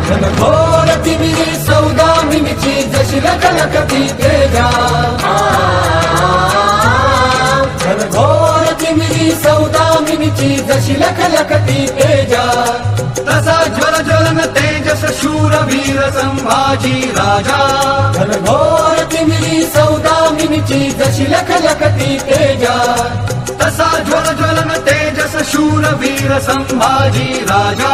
घनघोर तिमिरी सौदामिनीची जशी लखलखती तेजा, घनघोर तिमिरी सौदामिनीची जशी लखलखती तेजा, तसा ज्वल ज्वलन तेजस शूरवीर संभाजी राजा, घनघोर तिमिरी सौदामिनीची जशी लखलखती तेजा, तसा ज्वल ज्वलन तेजस शूरवीर संभाजी राजा.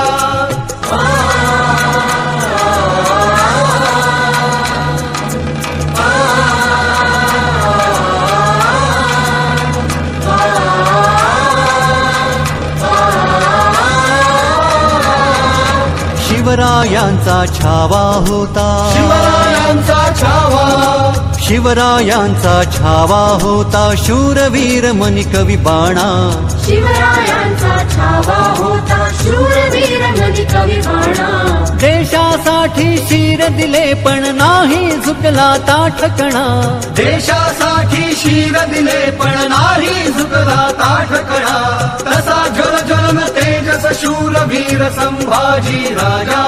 शिवरायांचा छावा होता, शिवरायांचा छावा, शिवरायांचा छावा होता शूरवीर मनी कवी बाणा, शिवरायांचा छावा होता शूरवीर मनी कवी बाणा. देशासाठी शिर दिले पण नाही झुकला ताठकणा, देशासाठी शिर दिले पण नाही झुकला ताठकणा, तसा ज्वल ज्वलन तेजस शूरवीर संभाजी राजा,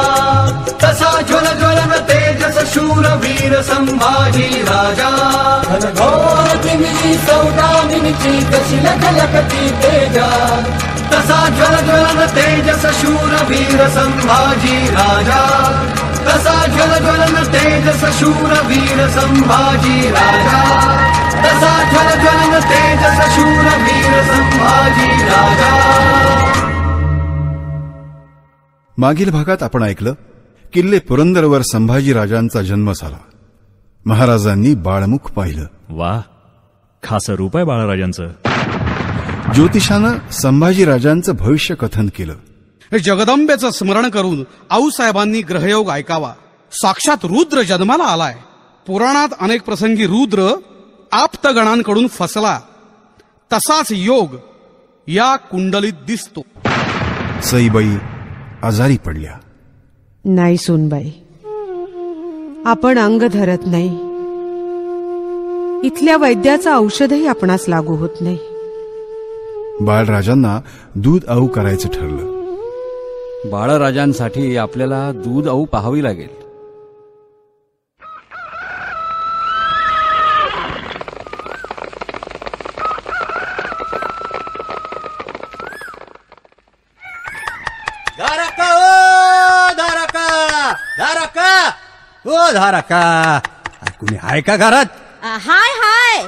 तसा ज्वल ज्वलन तेजस शूरवीर संभाजी राजा. घनघोर तिमिरी सौदामिनीची जशी लखलखती तेजा, तसा ज्वल ज्वलन तेजस शूरवीर संभाजी राजा, तसा ज्वल ज्वलन तेजस शूरवीर संभाजी राजा, तसा ज्वल ज्वलन तेजस शूरवीर संभाजी राजा. मागील भागात आपण ऐकलं किल्ले पुरंदरवर संभाजीराजांचा जन्म झाला. महाराजांनी बाळमुख पाहिलं. वा, खास रूप आहे बाळराजांचं. ज्योतिषानं संभाजीराजांचं भविष्य कथन केलं. जगदंबेचं स्मरण करून आऊसाहेबांनी ग्रहयोग ऐकावा. साक्षात रुद्र जन्माला आलाय. पुराणात अनेक प्रसंगी रुद्र आप्तगणांकडून फसला, तसाच योग या कुंडलीत दिसतो. सईबाई आजारी पडल्या. नाही सूनबाई, आपण अंग धरत नाही. इथल्या वैद्याचं औषधही आपणास लागू होत नाही. बाळराजांना दूध आऊ करायचं ठरलं. बाळराजांसाठी आपल्याला दूध आऊ पाहावी लागेल. धारका ओ धारका, धारका ओ धारका, कुणी आहे का घरात? हाय हाय,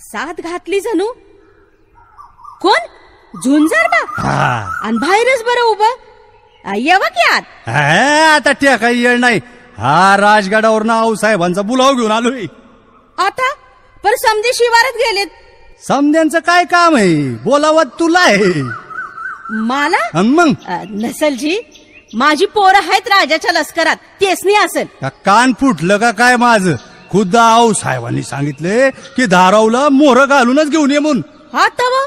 साथ घातली जणू. कोण? झुंजार बा. आणि बाहेरच बरं उभं. येवा की आत. आता त्या काही येळ नाही. हा राजगडावर नाव साहेबांचा बुलाव घेऊन आलोय. आता पर समधी शिवारात गेलेत. समध्यांचं काय काम आहे? बोलावत तुला आहे. मला मग नसलजी, माझी पोरं आहेत राजाच्या लष्करात, तेचनी असेल. कान फुटलं का काय माझं? खुद्द आऊ साहेबांनी सांगितले की धारावला मोहर घालूनच घेऊन ये म्हणून. हा तव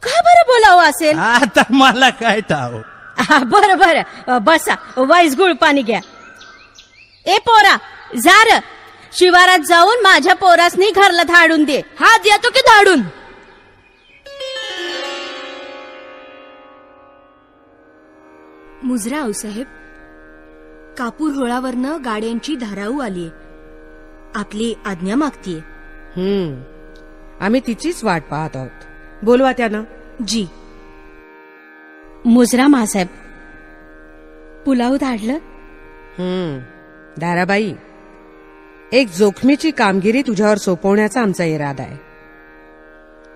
का बरं बोलावं असेल? आता मला काय ठाव. बरं बरं, बसा. वाईस गुळ पाणी घ्या. ए पोरा, जा र शिवारात जाऊन माझ्या पोरासनी घरला धाडून दे. हा देतो की धाडून? मुजरा आऊसाहेब, कापूर होळावरनं गाड्यांची धाराऊ आलीये. आपली आज्ञा मागतीये. आम्ही तिचीच वाट पाहत आहोत. बोलवा त्यानं. जी. मुजरा मासाहेब, पुलाव धाडलं? दाराबाई, एक जोखमीची कामगिरी तुझ्यावर सोपवण्याचा आमचा इरादा आहे.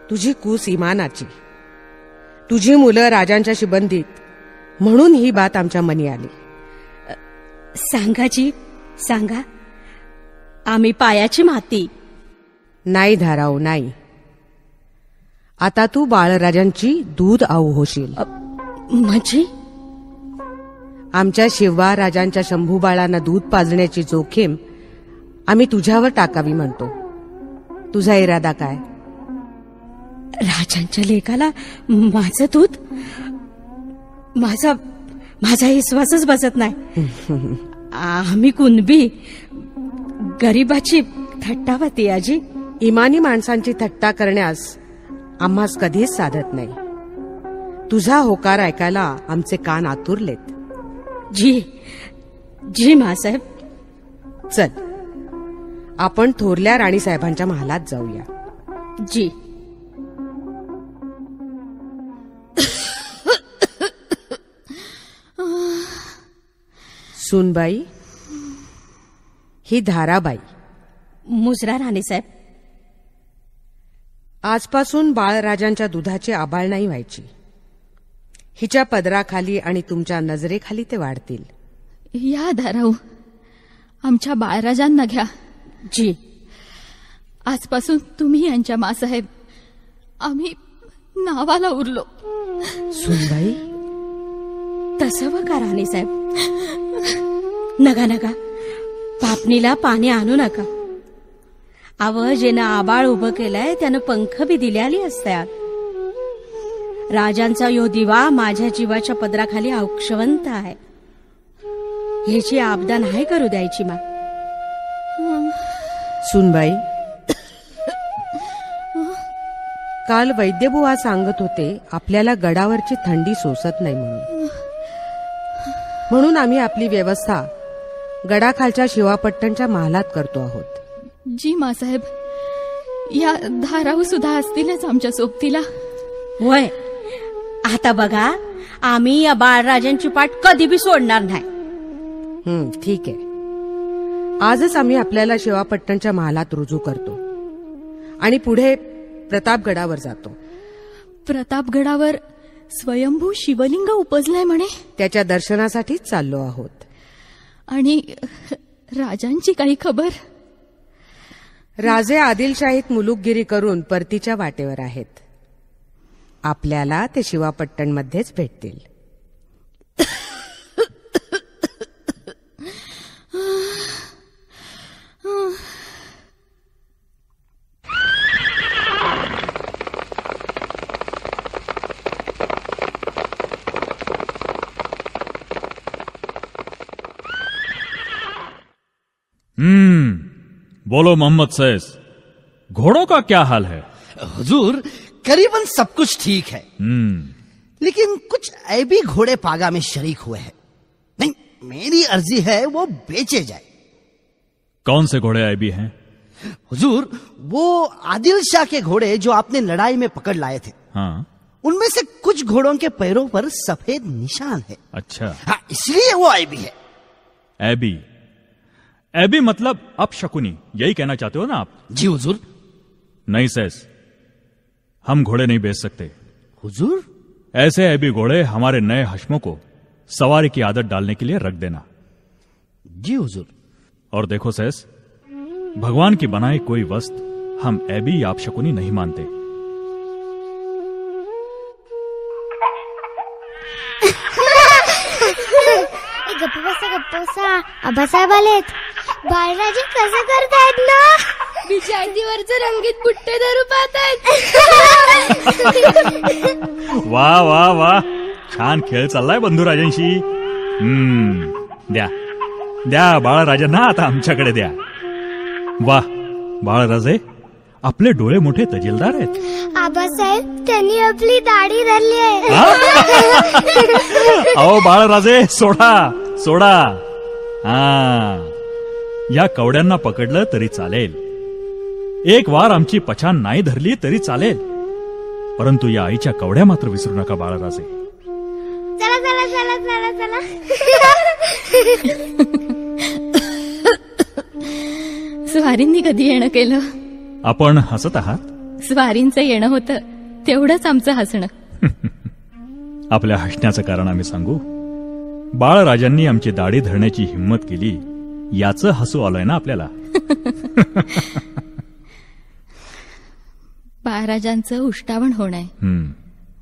तुझी कूस इमानाची, तुझी मुलं राजांच्या शिबंदीत, म्हणून ही बात आमच्या मनी आली. सांगा जी, सांगा. आम्ही पायाची माती. नाही धाराऊ, नाही. आता तू बाळराजांची दूध आऊ होशील. म्हणजे? आमच्या शिवबा राजांच्या शंभू बाळांना दूध पाजण्याची जोखीम आम्ही तुझ्यावर टाकावी म्हणतो. तुझा इरादा काय? राजांच्या लेकाला माझं दूध? माझा विश्वासच बसत नाही. आम्ही कुणबी गरीबाची थट्टावती आजी. इमानी माणसांची थट्टा करण्यास आम्हास कधीच साधत नाही. तुझा होकार ऐकायला आमचे कान आतुरलेत. जी जी मासाहेब. चल, आपण थोरल्या राणीसाहेबांच्या महालात जाऊया. जी. सुनबाई, ही धाराबाई. मुजरा राणीसाहेब. आजपासून बाळराजांच्या दुधाची आबाळ नाही व्हायची. हिच्या पदराखाली आणि तुमच्या नजरेखाली ते वाढतील. या धाराऊ, आमच्या बाळराजांना घ्या. जी. आजपासून तुम्ही यांच्या मासाहेब, आम्ही नावाला उरलो. सुनबाई, तसं व का राणीसाहेब. नका नका, पापणीला पाणी आणू नका. अव जेनं आबाळ उभं केलंय त्यानं पंख बी दिल्याली असतात. राजांचा यो दिवा माझ्या जीवाच्या पदराखाली अक्षवंत आहे. ह्याची आपदा नाही करू द्यायची मा. सुनबाई, काल वैद्यबुवा सांगत होते आपल्याला गडावरची थंडी सोसत नाही म्हणून आम्ही आपली व्यवस्था गडाखालच्या शिवापट्टणच्या महालात करतो आहोत. जी मासाहेब, या धाराऊ सुद्धा असतीलच आमच्या सोबतीला. होय, आता बघा, आम्ही या बाळराजांची पाठ कधी बी सोडणार नाही. ठीक आहे. आजच आम्ही आपल्याला शिवापट्टणच्या महालात रुजू करतो आणि पुढे प्रतापगडावर जातो. प्रतापगडावर स्वयंभू शिवलिंग उपजलाय म्हणे. त्याच्या दर्शनासाठीच चाललो आहोत. आणि राजांची काही खबर? राजे आदिलशाहीत मुलुकगिरी करून परतीच्या वाटेवर आहेत. आपल्याला ते शिवापट्टणमध्येच भेटतील. बोलो मोहम्मद सैस, घोड़ों का क्या हाल है? हुजूर, करीबन सब कुछ ठीक है, लेकिन कुछ ऐबी घोड़े पागा में शरीक हुए हैं. नहीं, मेरी अर्जी है वो बेचे जाए. कौन से घोड़े ऐबी हैं? हुजूर, वो आदिल शाह के घोड़े जो आपने लड़ाई में पकड़ लाए थे. हाँ, उनमें से कुछ घोड़ों के पैरों पर सफेद निशान है. अच्छा. हाँ, इसलिए वो ऐबी है. ऐबी? ऐबी मतलब अपशकुनी, यही कहना चाहते हो ना आप? जी हुजूर. नहीं सैस, हम घोड़े नहीं बेच सकते. हुजूर? ऐसे ऐबी घोड़े हमारे नए हश्मों को सवारी की आदत डालने के लिए रख देना. जी हुजूर. और देखो सैस, भगवान की बनाई कोई वस्तु हम ऐबी या अपशकुनी नहीं मानते. गप्पा आबासाहेब आलेत. बाळराजे कसं करतायत ना? बिचारतीवरचं रंगीत बुट्टे धरू पाहतायत. वा वा वा, छान खेळ चाललाय बंधुराजांशी. द्या द्या बाळराजांना आता आमच्याकडे द्या. वा, बाळराजे, आपले डोळे मोठे तजीलदार आहेत. आबासाहेब, त्यांनी आपली दाढी धरली आहे. अहो बाळराजे, सोडा सोडा. या कवड्यांना पकडलं तरी चालेल. एक वार आमची पछाण नाही धरली तरी चालेल, परंतु या आईच्या कवड्या मात्र विसरू नका बाळराजे. चला चला चला चला चला. स्वारींनी कधी येणं केलं? आपण हसत आहात? स्वारींचं येणं होतं तेवढंच आमचं हसणं. आपल्या हसण्याचं कारण आम्ही सांगू. बाळराजांनी आमची दाढी धरण्याची हिंमत केली, याचं हसू आलंय ना आपल्याला. बाळराजांचं उष्टावण होणं.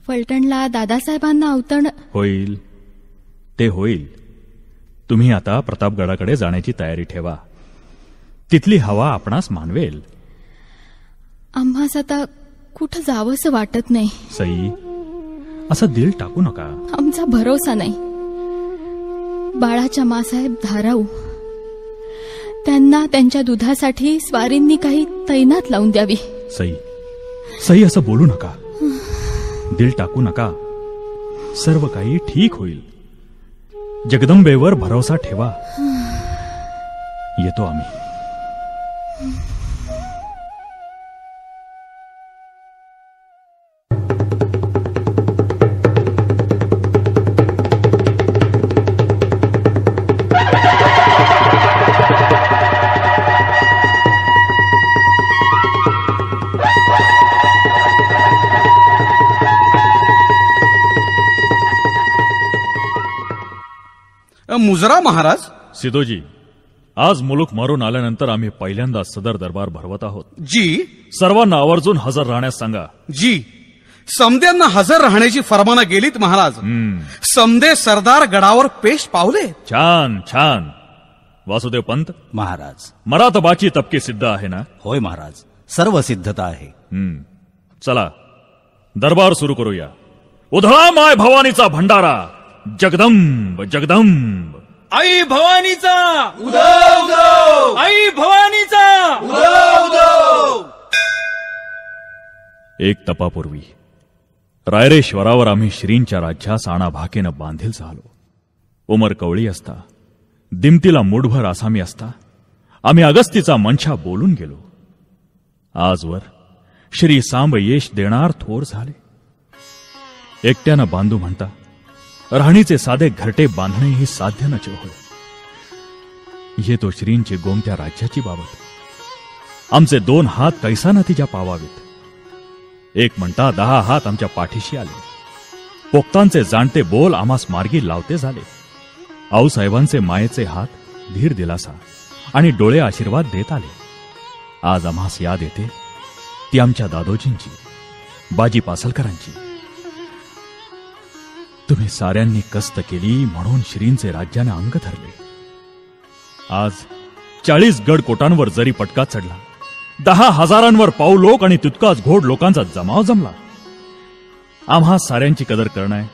फलटणला दादासाहेबांना अवतरण होईल. ते होईल. तुम्ही आता प्रतापगडाकडे जाण्याची तयारी ठेवा. तिथली हवा आपणास मानवेल. आम्हास आता कुठं जावंसं वाटत नाही. सई, असं दिल टाकू नका. आमचा भरोसा नाही. बाळाच्या मासाहेब धाराऊ, त्यांना त्यांच्या दुधासाठी स्वारींनी काही तैनात लावून द्यावी. सई, सई, असं बोलू नका. दिल टाकू नका. सर्व काही ठीक होईल. जगदंबेवर भरोसा ठेवा. येतो आम्ही. मुजरा महाराज. सिदोजी, आज मुलूक मारून आल्यानंतर आम्ही पहिल्यांदा सदर दरबार भरवत आहोत. जी. सर्वांना आवर्जून हजर राहण्यास सांगा. जी. समद्यांना हजर राहण्याची फरमानं गेलीत महाराज. समदे सरदार गडावर पेश पावले. छान छान. वासुदेव पंत महाराज, मरातबाची तपकी सिद्ध आहे ना? होय महाराज, सर्व सिद्धता आहे. चला दरबार सुरू करूया. उधळा माय भवानीचा भंडारा. जगदंब जगदंब. आई भवानीचा उदो उदो. आई भवानीचा उदो उदो. एक तपापूर्वी रायरेश्वरावर आम्ही श्रींच्या राज्यास आणाभाकेनं बांधील झालो. उमर कवळी असता, दिमतीला मुठभर आसामी असता, आम्ही अगस्तीचा मंछा बोलून गेलो. आजवर श्री सांब येश देणार थोर झाले. एकट्यानं बांधू म्हणता राणीचे साधे घरटे बांधणेही साध्य नचे होय. येतो श्रींची गोमत्या राज्याची बाबत. आमचे 2 हात कैसा नतीजा पावावेत. एक म्हणता 10 हात आमच्या पाठीशी आले. पोक्तांचे जाणते बोल आम्हास मार्गी लावते झाले. आऊसाहेबांचे मायेचे हात धीर दिलासा आणि डोळे आशीर्वाद देत आले. आज आम्हास याद येते ती आमच्या दादोजींची, बाजी पासलकरांची. तुम्ही साऱ्यांनी कस्त केली म्हणून श्रींचे राज्याने अंग धरले. आज 40 गड कोटांवर जरी पटका चढला, 10,000 पाऊ लोक आणि तितकाच घोड लोकांचा जमाव जमला. आम्हा साऱ्यांची कदर करणं आहे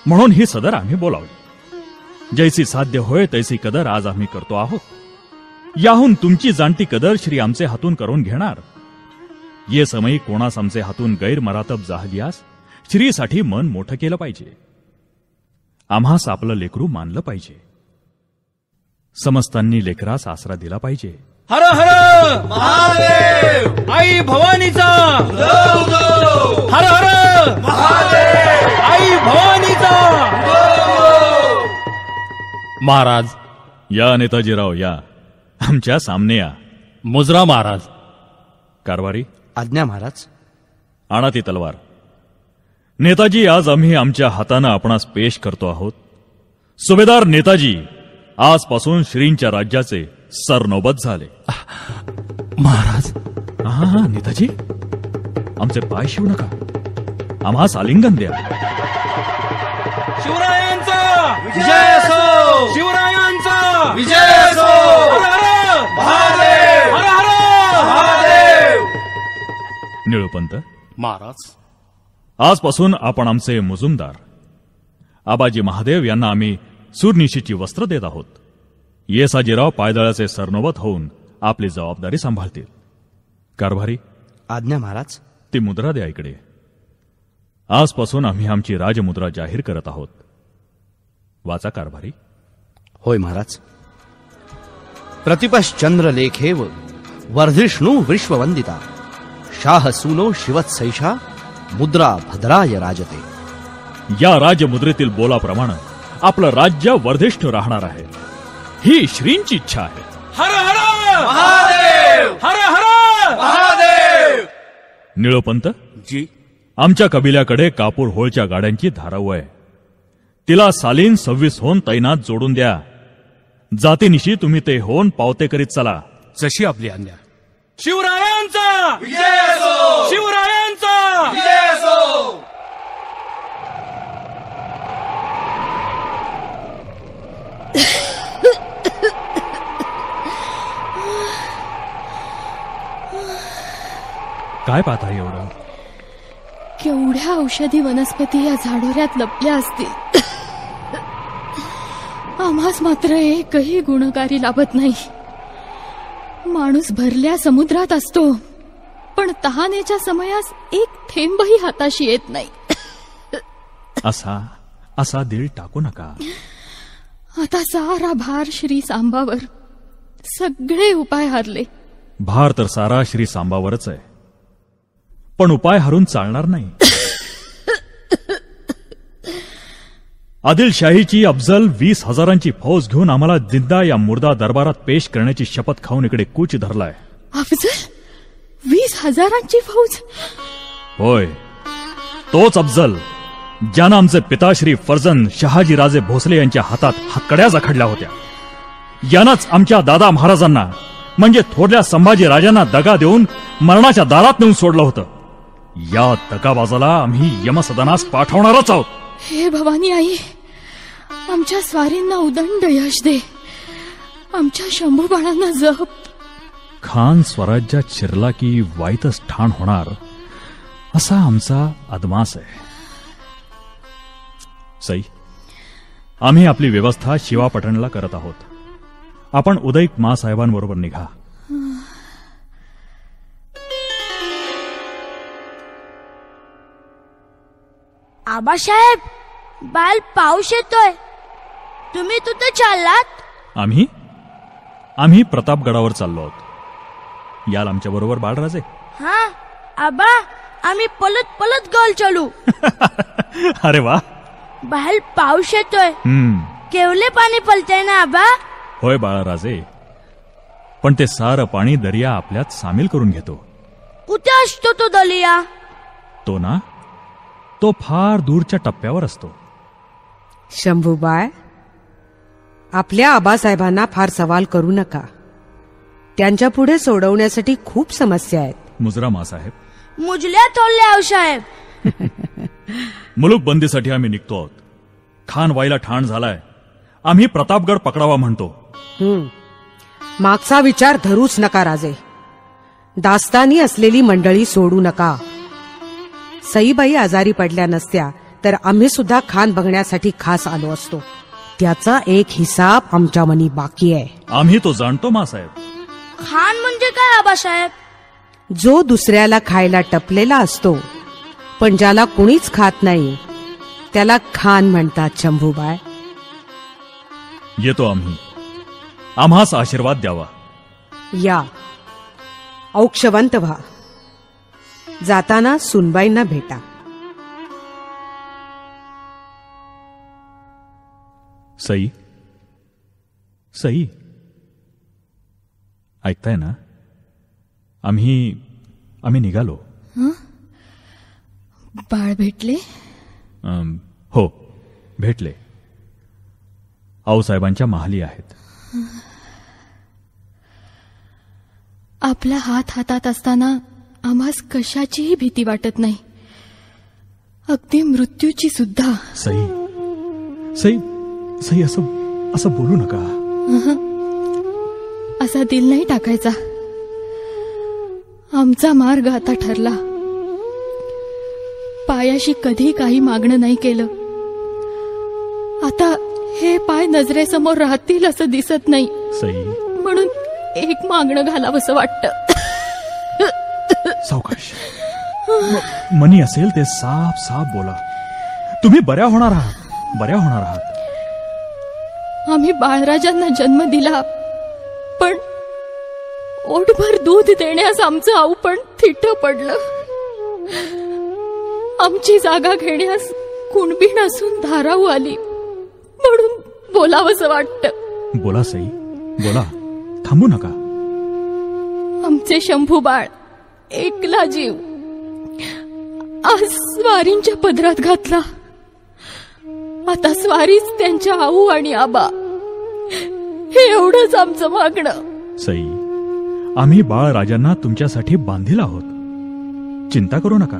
म्हणून ही सदर आम्ही बोलावली. जैसी साध्य होय तैसी कदर आज आम्ही करतो आहोत. याहून तुमची जाणती कदर श्री आमचे हातून करून घेणार. ये समयी कोणास आमचे हातून गैरमरातब जाहलियास श्रीसाठी मन मोठं केलं पाहिजे. आम्हास आपलं लेकरू मानलं पाहिजे. समस्तांनी लेकरास आसरा दिला पाहिजे. हर हर महादेव. आई भवानीचा उदो उदो. हर हर महादेव. आई भवानीचा उदो. महाराज या. नेताजीराव या. आमच्या सामने या. मुजरा महाराज. कारभारी आज्ञा महाराज. आणा ती तलवार. नेताजी, आज आम्ही आमच्या हातानं आपणास पेश करतो आहोत. सुभेदार नेताजी, आजपासून श्रींच्या राज्याचे सरनोबत झाले. महाराज. हा नेताजी, आमचे पाय शिवू नका. आम्हास आलिंगन द्या. शिवरायांचा विजय असो. शिवरायांचा विजय असो. हर हर महादेव. हर हर महादेव. निळूपंत महाराज, आजपासून आपण आमचे मुजुमदार आबाजी महादेव यांना आम्ही सूरनिशीची वस्त्र देत आहोत. येसाजीराव पायदळाचे सरनोबत होऊन आपली जबाबदारी सांभाळतील. कारभारी आज्ञा महाराज. ती मुद्रा द्या इकडे. आजपासून आम्ही आमची राजमुद्रा जाहीर करत आहोत. वाचा कारभारी. होय महाराज. प्रतिपश्चंद्रलेखेव वर्धिष्णु विश्ववंदिता शाह सूनो शिवत्सैषा मुद्रा भद्राय राजते. या राजमुद्रेतील बोलाप्रमाणे आपलं राज्य वर्धिष्ठ राहणार आहे. ही श्रींची इच्छा आहे. हर हर महादेव. हर हर महादेव. निळोपंत जी. आमच्या कबिल्याकडे कापूर होळच्या गाड्यांची धाराऊ आहे. तिला सालीन 26 होऊन तैनात जोडून द्या. जातीनिशी तुम्ही ते होऊन पावते करीत चला. जशी आपली आज्ञा. शिवरायांचा विजय असो. शिवरायांचा विजय असो. काय पाहता एवढं? केवढ्या औषधी वनस्पती या झाडोऱ्यात लपल्या असतील. आम्हास मात्र एकही गुणकारी लाभत नाही. माणूस भरल्या समुद्रात असतो पण तहानेच्या समयास एक थेंबही हाताशी येत नाही. असा दिल टाकू नका. आता सारा भार श्री सांबावर. सगळे उपाय हारले. भार तर सारा श्री सांबावरच आहे, पण उपाय हारून चालणार नाही. आदिलशाहीची अफजल 20,000ची फौज घेऊन आम्हाला जिंदा या मुर्दा दरबारात पेश करण्याची शपथ खाऊन इकडे कूच धरलाय. अफजल 20,000ची फौज? होय, तोच अफजल ज्यानं आमचे पिता श्री फर्जंद शहाजी राजे भोसले यांच्या हातात हातकड्या जखडल्या होत्या. यानंच आमच्या दादा महाराजांना म्हणजे थोरल्या संभाजी राजांना दगा देऊन मरणाच्या दारात नेऊन सोडलं होतं. या दगाबाजाला आम्ही यमसदनास पाठवणारच आहोत. हे भवानी आई, आमच्या स्वारींना उदंड यश दे. आमच्या शंभू बाळांना जप. खान स्वराज्यात शिरला की वाईतच ठाण होणार असा आमचा अदमास आहे. सई, आम्ही आपली व्यवस्था शिवापटणला करत आहोत. आपण उदयिक मासाहेबांबरोबर निघा. आबासाहेब, बाल पाऊस येतोय. तुम्ही तिथे चाललात? आम्ही प्रतापगडावर चाललो आहोत. याल आमच्या बरोबर बाळराजे? हा आबा, आम्ही पलत पलत गाल चालू. अरे वा. बाहेर पाऊस येतोय. केवले पाणी पलतय ना आबा? होय बाळराजे, पण ते सारं पाणी दर्या आपल्यात सामील करून घेतो. कुठे असतो तो दलिया? तो ना, तो फार दूरच्या टप्प्यावर असतो. शंभूबाळ, आपल्या आबासाहेबांना फार सवाल करू नका. त्यांच्या पुढे सोडवण्यासाठी खूप समस्या आहेत. मुजरा मासाहेब, मुजल्या थोरल्या आऊसाहेब. मुलूक बंदीसाठी आम्ही निघतो आहोत. खान व्हायला ठाण झालाय. आम्ही प्रतापगड पकडावा म्हणतो. मागचा विचार धरूच नका राजे. दास्तानी असलेली मंडळी सोडू नका. सईबाई आजारी पडल्या नसत्या तर आम्ही सुद्धा खान बघण्यासाठी खास आलो असतो. त्याचा एक हिसाब आमच्या मनी बाकी आहे. आम्ही तो जाणतो मासाहेब. खान म्हणजे काय आबासाहेब? जो दुसऱ्याला खायला टपलेला असतो पण ज्याला कुणीच खात नाही त्याला खान म्हणतात. शंभूबाळ, येतो आम्ही. आम्हास आशीर्वाद द्यावा. या, औक्षवंत व्हा. जाताना सुनबाईंना भेटा. सई, ऐकताय ना? आम्ही निघालो. बाळ भेटले? हो, भेटले. आऊसाहेबांच्या महाली आहेत. आपला हात हातात असताना आम्हास कशाचीही भीती वाटत नाही, अगदी मृत्यूची सुद्धा. सई असं बोलू नका. असा दिल नाही टाकायचा. आमचा मार्ग आता ठरला. पायाशी कधी काही मागणं नाही केलं. आता हे पाय नजरेसमोर राहतील असं दिसत नाही. म्हणून एक मागणं घालावंसं वाटतं. सावकाश. मनी असेल ते साफ बोला. तुम्ही बऱ्या होणार आहात. आम्ही बाळराजांना जन्म दिला, पण ओटभर दूध देण्यास आमचं आऊपण थिट्ट पडलं. आमची जागा घेण्यास कुणबी नसून धाराऊ आली, म्हणून बोलावंसं वाटतं. बोला सई, बोला. थांबू नका. आमचे शंभू बाळ एकला जीव आज स्वारींच्या पदरात घातला. आता स्वारीच त्यांच्या आऊ आणि आबा, हे एवढंच आमचं मागणं. सई, आम्ही बाळराजांना तुमच्यासाठी बांधील आहोत. चिंता करू नका.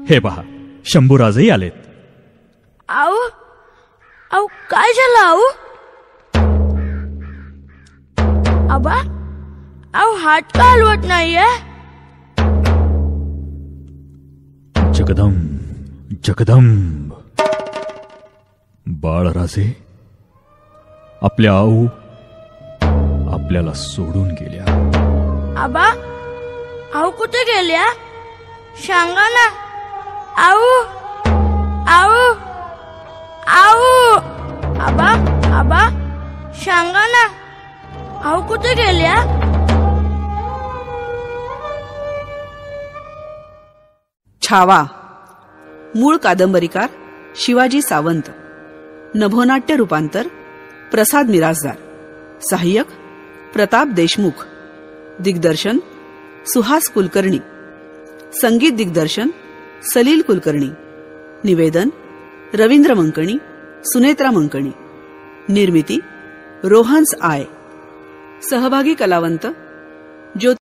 हे पहा, शंभूराजही आलेत. आऊ काय झालं आऊ? आबा, आऊ हात का हलवत नाहीये? जगदंब बाळराजे, आपल्या आऊ आपल्याला सोडून गेल्या. आबा, आऊ कुठे गेल्या? सांगा ना. आऊ आऊ आऊ. आबा आबा सांगा ना अहो कुठे गेल्या? छावा मूळ कादंबरीकार शिवाजी सावंत, नभोनाट्य रूपांतर प्रसाद मिरासदार, सहाय्यक प्रताप देशमुख, दिग्दर्शन सुहास कुलकर्णी, संगीत दिग्दर्शन सलील कुलकर्णी, निवेदन रवींद्र मंकणी, सुनेत्रा मंकणी, निर्मिती रोहन्स आय, सहभागी कलावंत ज्योती